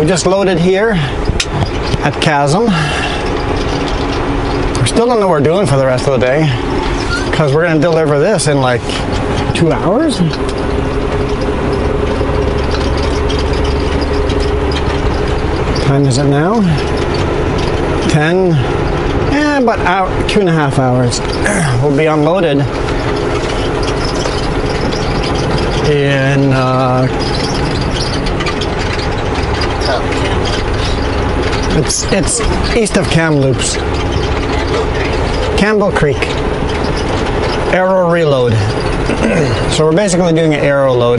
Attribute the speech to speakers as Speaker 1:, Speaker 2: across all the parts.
Speaker 1: We just loaded here at Chasm. We still don't know what we're doing for the rest of the day because we're going to deliver this in like 2 hours. What time is it now? 10. About 2.5 hours. We'll be unloaded in it's east of Kamloops, Campbell Creek. Aero reload. So we're basically doing an aero load,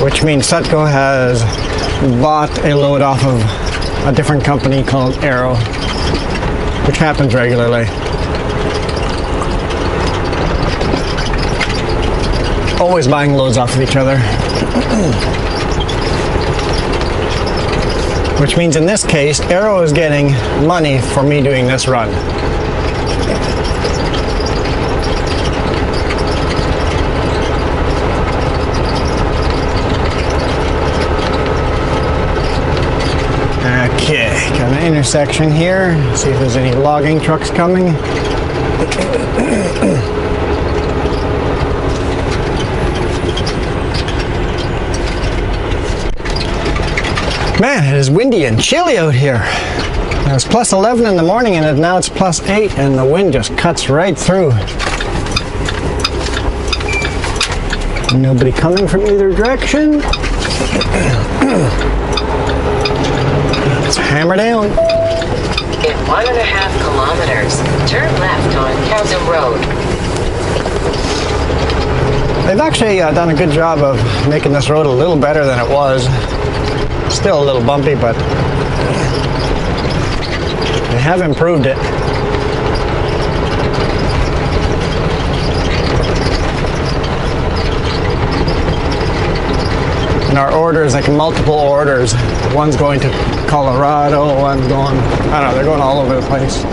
Speaker 1: which means Sutco has bought a load off of a different company called Aero, which happens regularly. Always buying loads off of each other. Which means in this case, Aero is getting money for me doing this run. Okay, got an intersection here. See if there's any logging trucks coming. Man, it is windy and chilly out here. It was plus 11 in the morning and now it's plus 8 and the wind just cuts right through. Nobody coming from either direction. Let's hammer down.
Speaker 2: In 1.5 kilometers, turn left on Chasm Road.
Speaker 1: They've actually done a good job of making this road a little better than it was. Still a little bumpy, but they have improved it. And our orders, like multiple orders. One's going to Colorado, one's going, I don't know, they're going all over the place.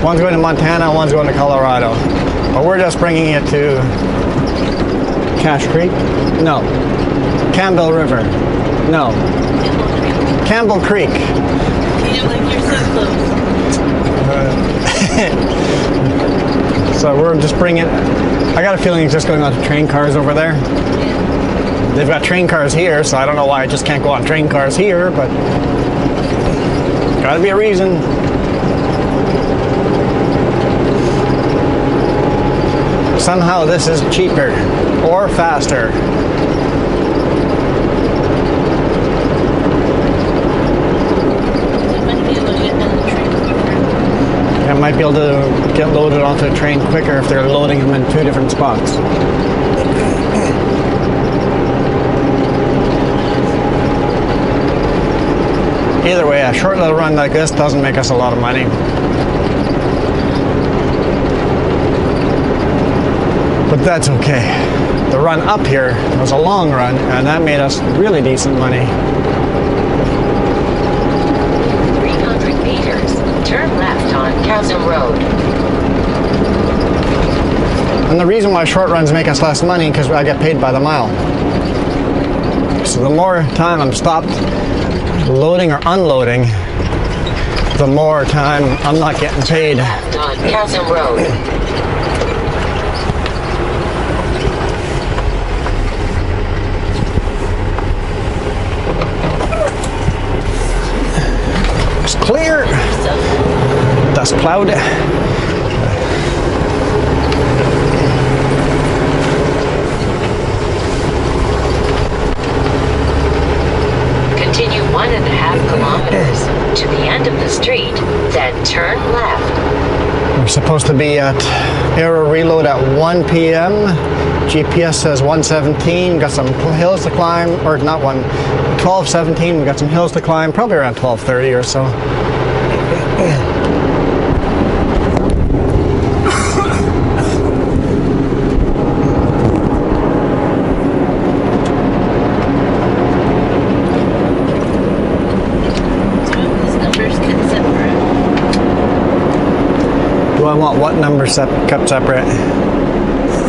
Speaker 1: One's going to Montana, one's going to Colorado. But we're just bringing it to Cache Creek? No. Campbell River? No. Campbell Creek.
Speaker 3: Yeah, like you're so close.
Speaker 1: So we're just bringing it. I got a feeling it's just going on to train cars over there. They've got train cars here, so I don't know why I just can't go on train cars here, but gotta be a reason. Somehow this is cheaper or faster. I might be able to get loaded onto a train quicker if they're loading them in 2 different spots. Either way, a short little run like this doesn't make us a lot of money. But that's okay. The run up here was a long run, and that made us really decent money.
Speaker 2: 300 meters, turn left on Chasm Road.
Speaker 1: And the reason why short runs make us less money because I get paid by the mile. So the more time I'm stopped loading or unloading, the more time I'm not getting paid.
Speaker 2: Left on Chasm Road.
Speaker 1: It's clear. Dust cloud.
Speaker 2: Continue 1.5 kilometers to the end of the street, then turn left.
Speaker 1: We're supposed to be at Aero Reload at 1 p.m. GPS says 1:17. Got some hills to climb, or not 12:17. We got some hills to climb, probably around 12:30 or so.
Speaker 3: I
Speaker 1: want what number kept separate?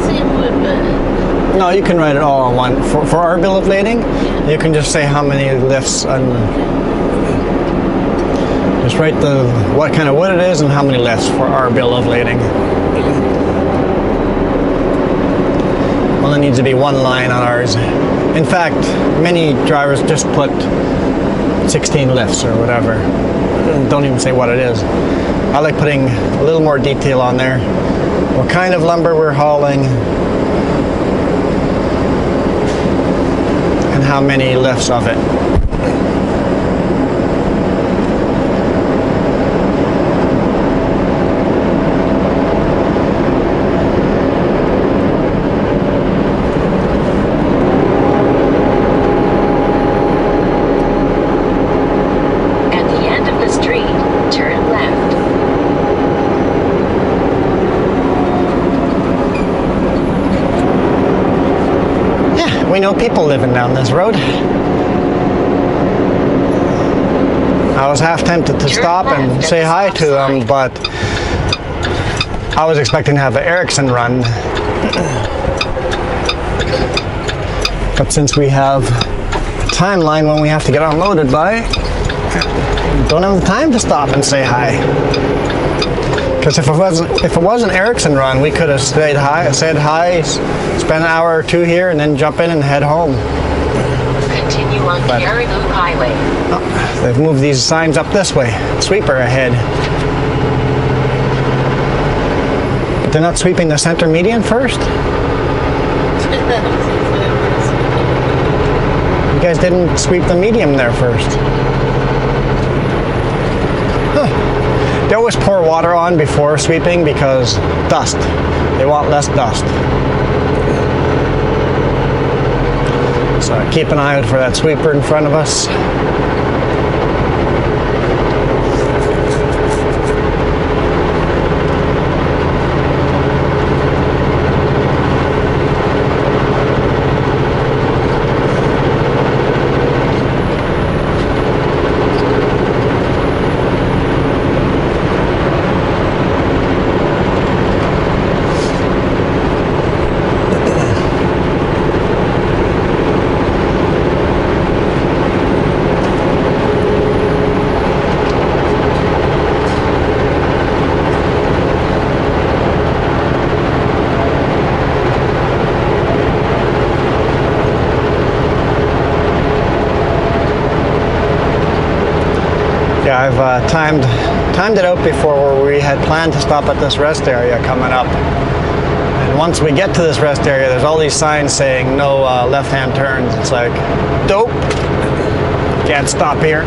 Speaker 3: Same wood, but
Speaker 1: No, you can write it all on one. For our bill of lading, you can just say how many lifts and just write what kind of wood it is and how many lifts for our bill of lading. Only needs to be one line on ours. In fact, many drivers just put 16 lifts or whatever. Don't even say what it is. I like putting a little more detail on there. What kind of lumber we're hauling and how many lifts of it. We know people living down this road. I was half tempted to stop and say hi to them, but I was expecting to have the Ericsson run. But since we have a timeline when we have to get unloaded by, don't have the time to stop and say hi. Because if it was an Ericsson run, we could have said hi, spend an hour or two here, and then jump in and head home.
Speaker 2: Continue on Caribou Highway.
Speaker 1: Oh, they've moved these signs up this way. Sweeper ahead. But they're not sweeping the center median first? You guys didn't sweep the medium there first. They always pour water on before sweeping because dust. They want less dust. So keep an eye out for that sweeper in front of us. Yeah, I've timed it out before where we had planned to stop at this rest area coming up. And once we get to this rest area, there's all these signs saying no left-hand turns. It's like, dope, can't stop here.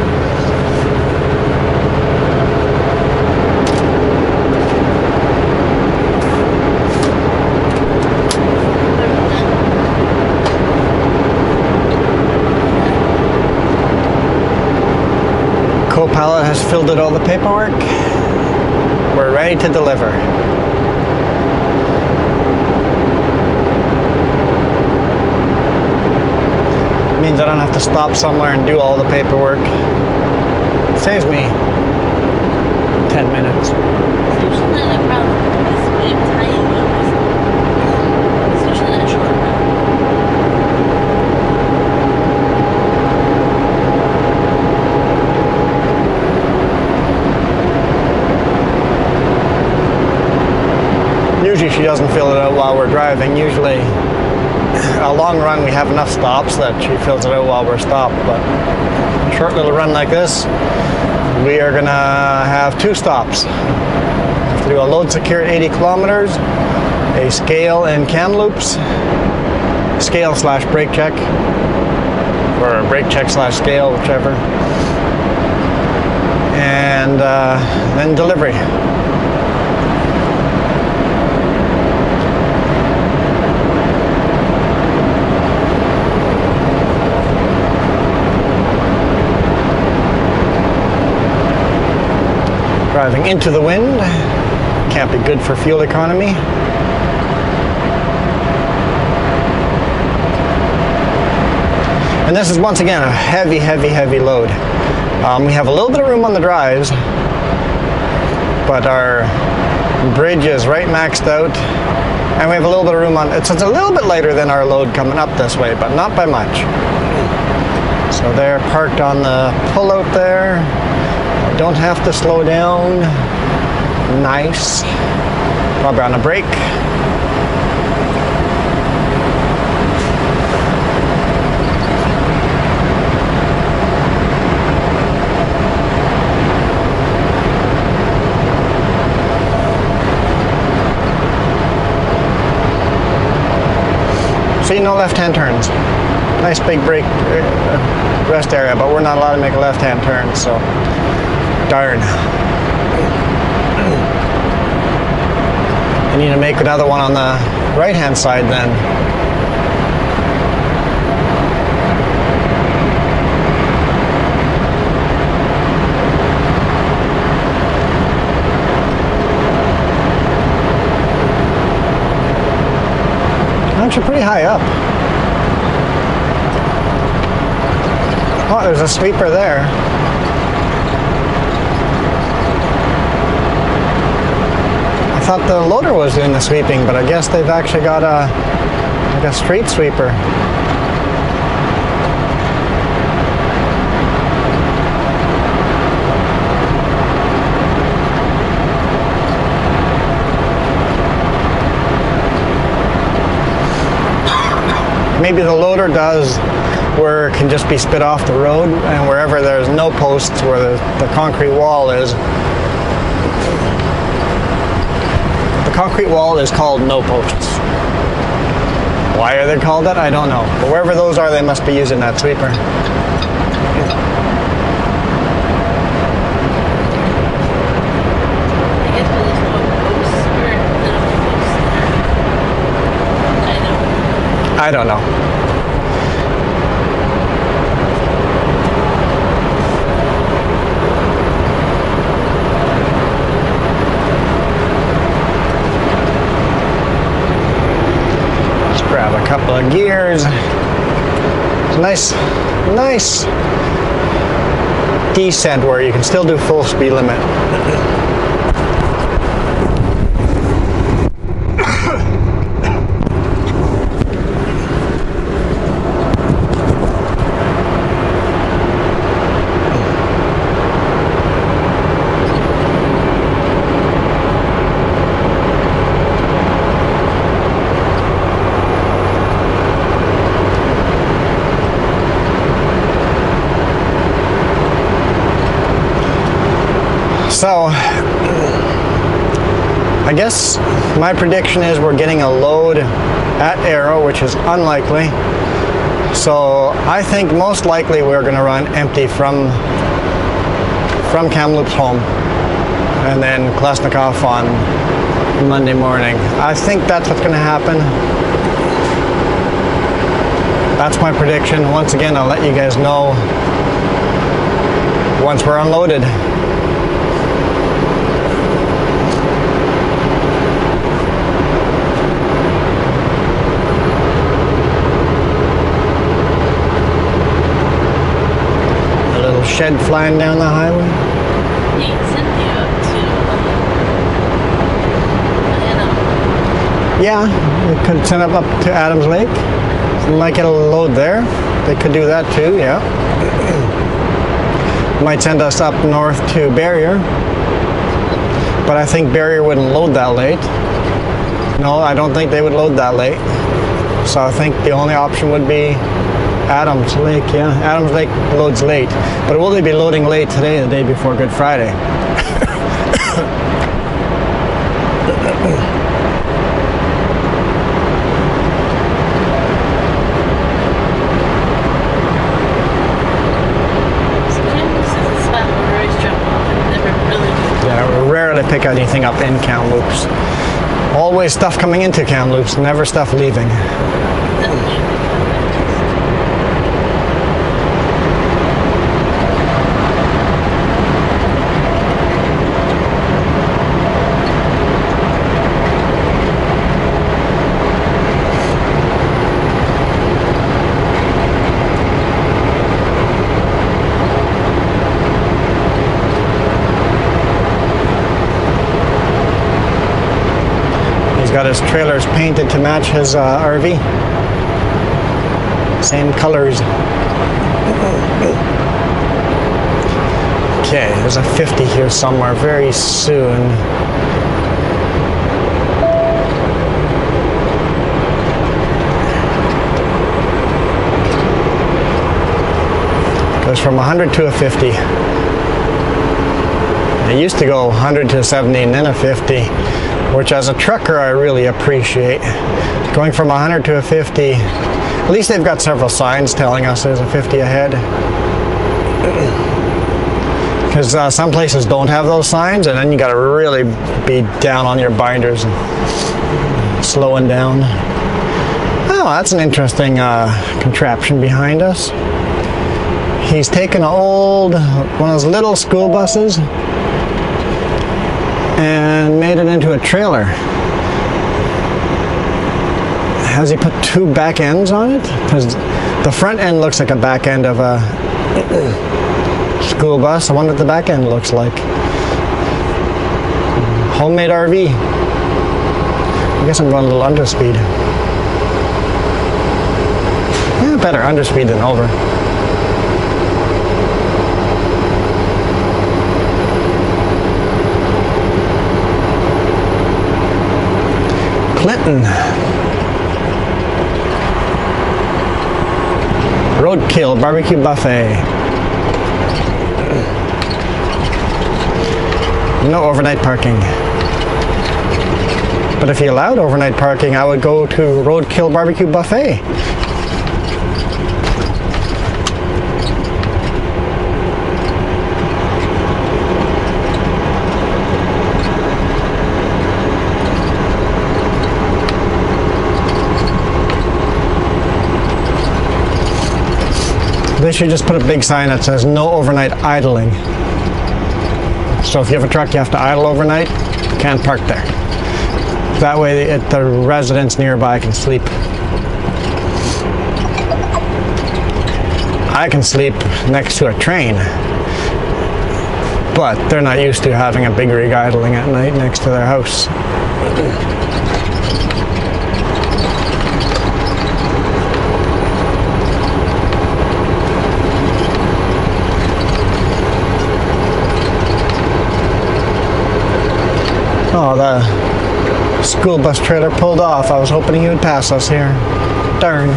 Speaker 1: Co-pilot has filled out all the paperwork. We're ready to deliver. It means I don't have to stop somewhere and do all the paperwork. It saves me 10 minutes. Usually she doesn't fill it out while we're driving. Usually a long run we have enough stops that she fills it out while we're stopped, but a short little run like this we are gonna have 2 stops. Have to do a load secure at 80 kilometers, a scale and cam loops, scale / brake check, or brake check / scale, whichever, and then delivery. Driving into the wind can't be good for fuel economy. And this is once again a heavy load. We have a little bit of room on the drives, but our bridge is right maxed out. And we have a little bit of room on, it's a little bit lighter than our load coming up this way, but not by much. So they're parked on the pullout there. I don't have to slow down. Nice. Probably on a brake. See, no left-hand turns. Nice big brake rest area, but we're not allowed to make a left-hand turn, so darn. I need to make another one on the right-hand side then. Actually pretty high up. Oh, there's a sweeper there. I thought the loader was doing the sweeping, but I guess they've actually got like a street sweeper. Maybe the loader does where it can just be spit off the road, and wherever there's no posts where the concrete wall is. The concrete wall is called no posts. Why are they called that? I don't know. But wherever those are, they must be using that sweeper. I don't know. Let's grab a couple of gears. Nice descent where you can still do full speed limit. So, I guess my prediction is we're getting a load at Arrow, which is unlikely. So I think most likely we're going to run empty from Kamloops home, and then Klesnikov on Monday morning. I think that's what's going to happen. That's my prediction. Once again, I'll let you guys know once we're unloaded. Shed flying down the highway. Yeah, we could send it up to Adams Lake. Might get a load there. They could do that too, yeah. Might send us up north to Barrier. But I think Barrier wouldn't load that late. No, I don't think they would load that late. So I think the only option would be Adams Lake, yeah. Adams Lake loads late. But will they be loading late today, the day before Good Friday? Yeah, we rarely pick anything up in Kamloops. Always stuff coming into Kamloops, never stuff leaving. He's got his trailers painted to match his RV. Same colors. Okay, there's a 50 here somewhere very soon. Goes from 100 to a 50. It used to go 100 to 70 and then a 50, which as a trucker I really appreciate. Going from 100 to a 50, at least they've got several signs telling us there's a 50 ahead. Because some places don't have those signs, and then you got to really be down on your binders and slowing down. Oh, that's an interesting contraption behind us. He's taken one of those little school buses and made it into a trailer. Has he put two back ends on it? Because the front end looks like a back end of a school bus. I wonder what the back end looks like. Homemade RV. I guess I'm going a little underspeed. Yeah, better underspeed than over. Clinton. Roadkill Barbecue Buffet. No overnight parking. But if you allowed overnight parking, I would go to Roadkill Barbecue Buffet. They should just put a big sign that says no overnight idling. So if you have a truck you have to idle overnight, you can't park there. That way the residents nearby can sleep. I can sleep next to a train, but they're not used to having a big rig idling at night next to their house. Oh, the school bus trailer pulled off. I was hoping he would pass us here. Darn.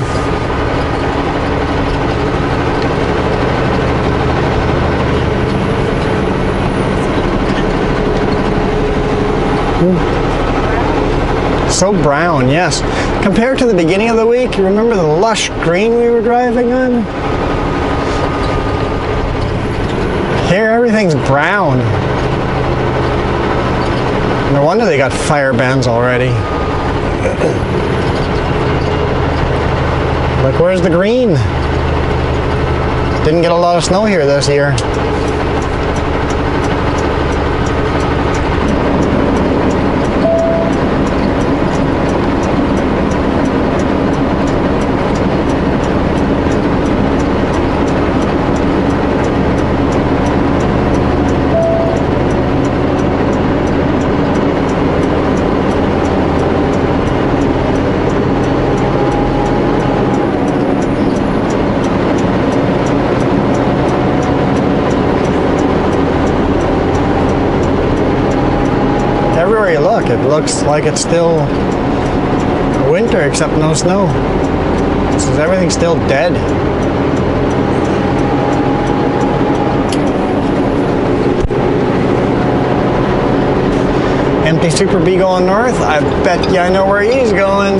Speaker 1: So brown, yes. Compared to the beginning of the week, you remember the lush green we were driving on? Here, everything's brown. No wonder they got fire bans already. Like, where's the green? Didn't get a lot of snow here this year. Everywhere you look, it looks like it's still winter except no snow. Everything's still dead. Empty Super B going north. I bet you I know where he's going.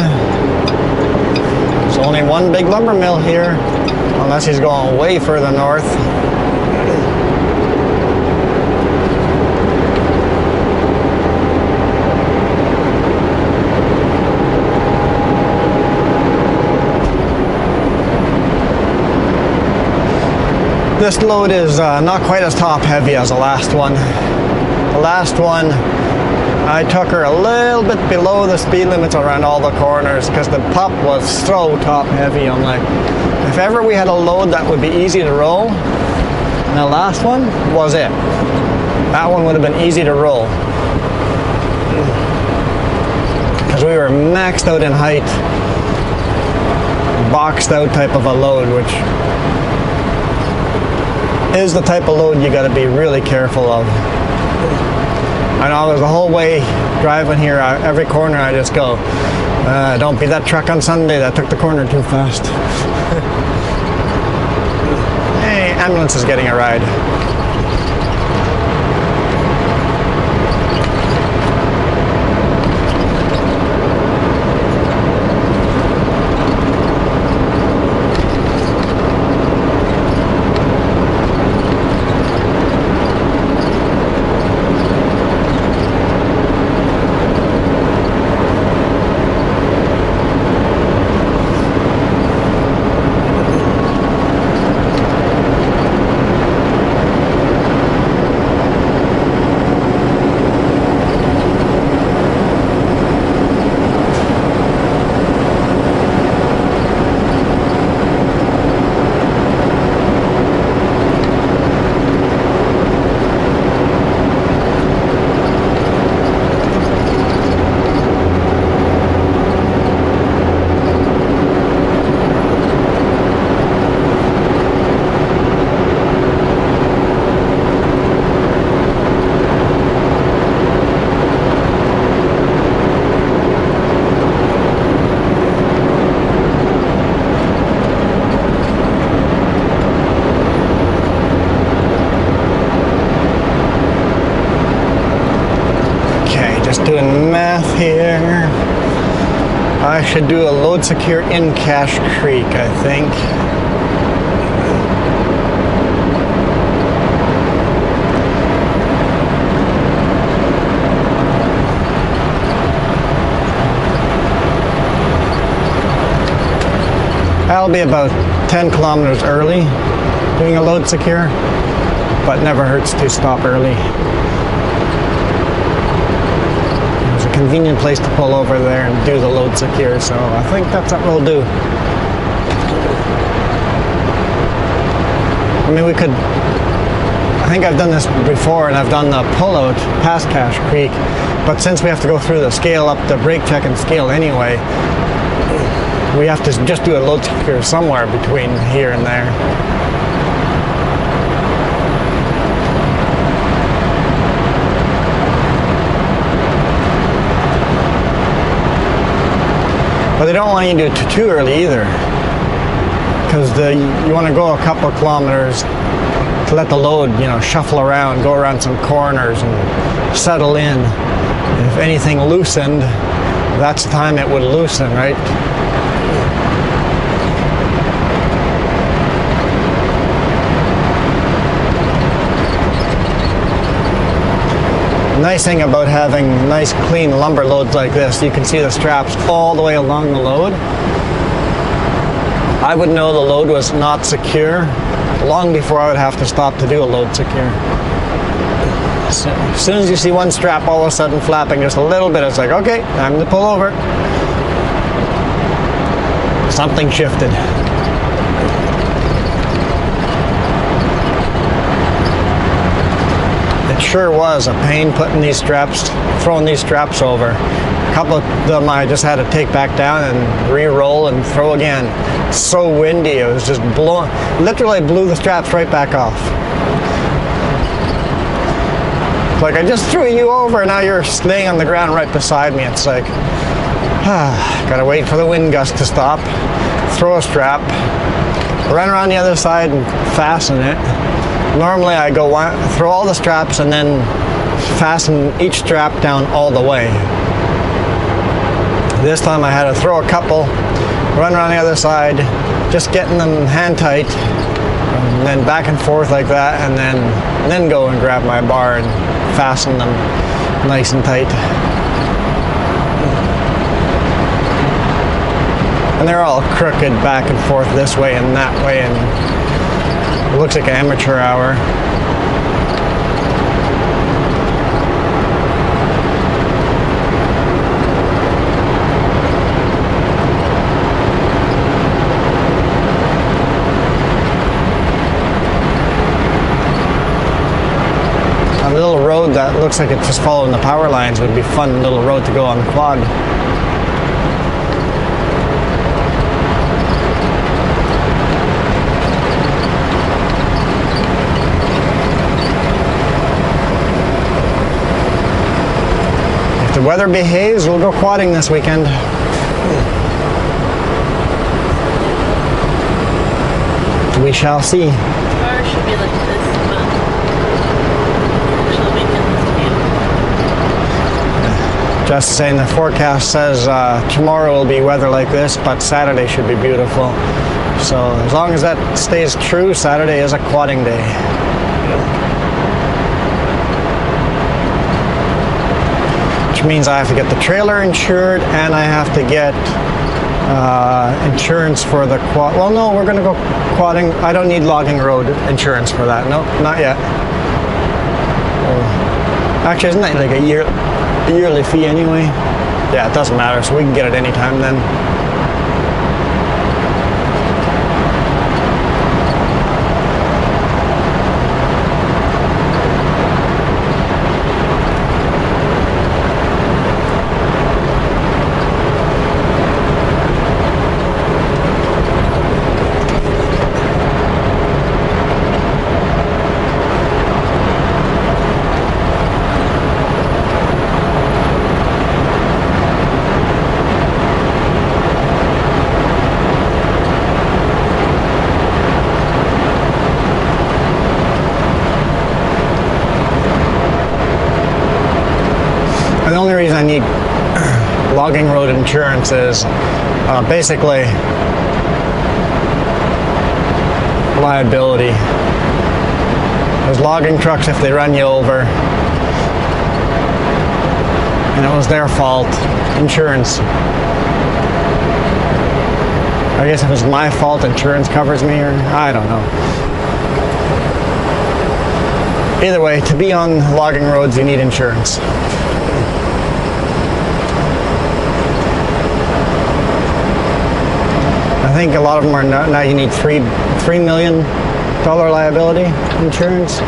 Speaker 1: There's only one big lumber mill here, unless he's going way further north. This load is not quite as top heavy as the last one. The last one, I took her a little bit below the speed limits around all the corners because the pup was so top heavy. I'm like, if ever we had a load that would be easy to roll, and the last one was it. That one would have been easy to roll. Because because we were maxed out in height, boxed out type of a load, which is the type of load you got to be really careful of. I know there's the whole way driving here, every corner I just go, don't be that truck on Sunday that took the corner too fast. Hey, ambulance is getting a ride. Doing math here. I should do a load secure in Cache Creek, I think. I'll be about 10 kilometers early doing a load secure, but never hurts to stop early. Convenient place to pull over there and do the load secure, so I think that's what we'll do. I mean, we could, I think I've done this before and I've done the pull-out past Cache Creek, but since we have to go through the scale up the brake check and scale anyway, we have to just do a load secure somewhere between here and there. But they don't want you to do it too early either, because you want to go a couple of kilometers to let the load, shuffle around, go around some corners and settle in. If anything loosened, that's the time it would loosen, right? Nice thing about having nice clean lumber loads like this, you can see the straps all the way along the load. I would know the load was not secure long before I would have to stop to do a load secure. So, as soon as you see one strap all of a sudden flapping just a little bit, it's like, okay, time to pull over. Something shifted. It sure was a pain putting these straps, throwing these straps over. A couple of them I just had to take back down and re-roll and throw again. It's so windy, it was just blowing, literally blew the straps right back off. It's like, I just threw you over and now you're laying on the ground right beside me. It's like, gotta wait for the wind gust to stop, throw a strap, run around the other side and fasten it. Normally I go throw all the straps and then fasten each strap down all the way. This time I had to throw a couple, run around the other side, just getting them hand tight, and then back and forth like that, and then go and grab my bar and fasten them nice and tight. And they're all crooked back and forth this way and that way, and it looks like an amateur hour. A little road that looks like it's just following the power lines. Would be a fun little road to go on the quad. If the weather behaves, we'll go quadding this weekend. We shall see.
Speaker 3: Tomorrow should be like this, but actually weekend is beautiful.
Speaker 1: Just saying, the forecast says tomorrow will be weather like this, but Saturday should be beautiful. So as long as that stays true, Saturday is a quadding day. Which means I have to get the trailer insured and I have to get insurance for the quad. Well, no, we're going to go quadding. I don't need logging road insurance for that. No, not yet. Actually, isn't that like a yearly fee anyway? Yeah, it doesn't matter, so we can get it anytime then. The only reason I need logging road insurance is basically liability. There's logging trucks if they run you over and it was their fault. Insurance. I guess if it's my fault, insurance covers me, or I don't know. Either way, to be on logging roads, you need insurance. I think a lot of them are now you need $3 million liability insurance.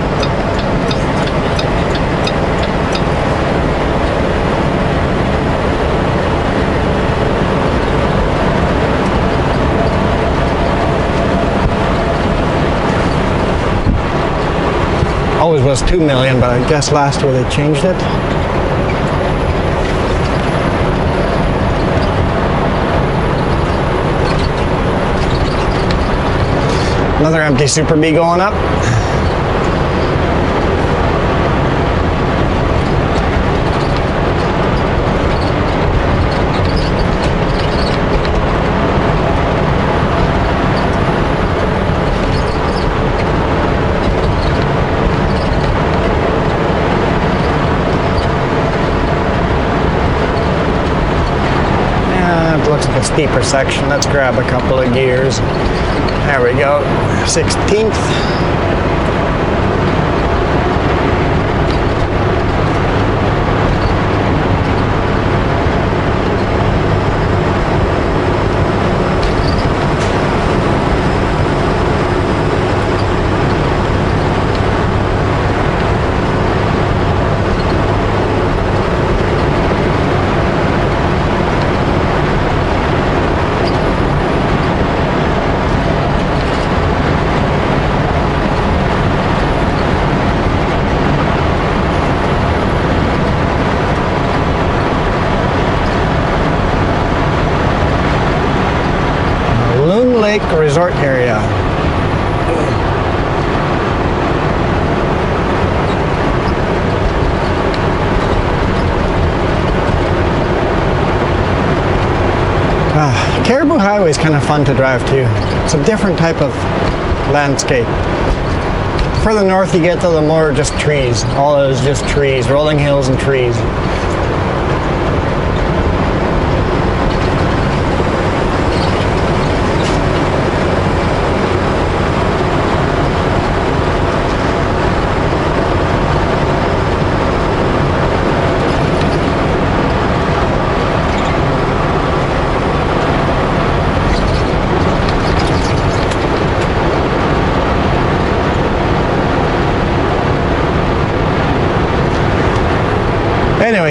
Speaker 1: Always was $2 million, but I guess last year they changed it. Another empty Super Bee going up. It looks like a steeper section. Let's grab a couple of gears. There we go, 16th. Resort area. Caribou Highway is kind of fun to drive too. It's a different type of landscape. The further north you get, the more just trees. All it is just trees, rolling hills and trees.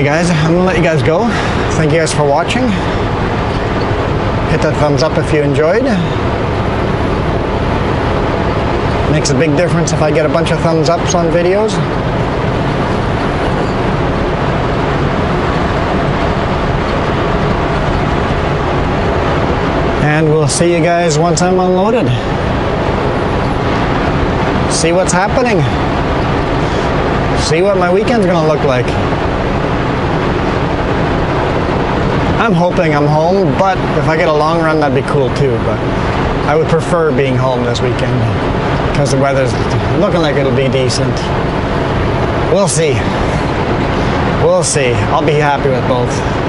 Speaker 1: Anyway guys, I'm gonna let you guys go. Thank you guys for watching. Hit that thumbs up if you enjoyed. Makes a big difference if I get a bunch of thumbs ups on videos. And we'll see you guys once I'm unloaded. See what's happening. See what my weekend's gonna look like. I'm hoping I'm home, but if I get a long run, that'd be cool too. But I would prefer being home this weekend because the weather's looking like it'll be decent. We'll see. We'll see. I'll be happy with both.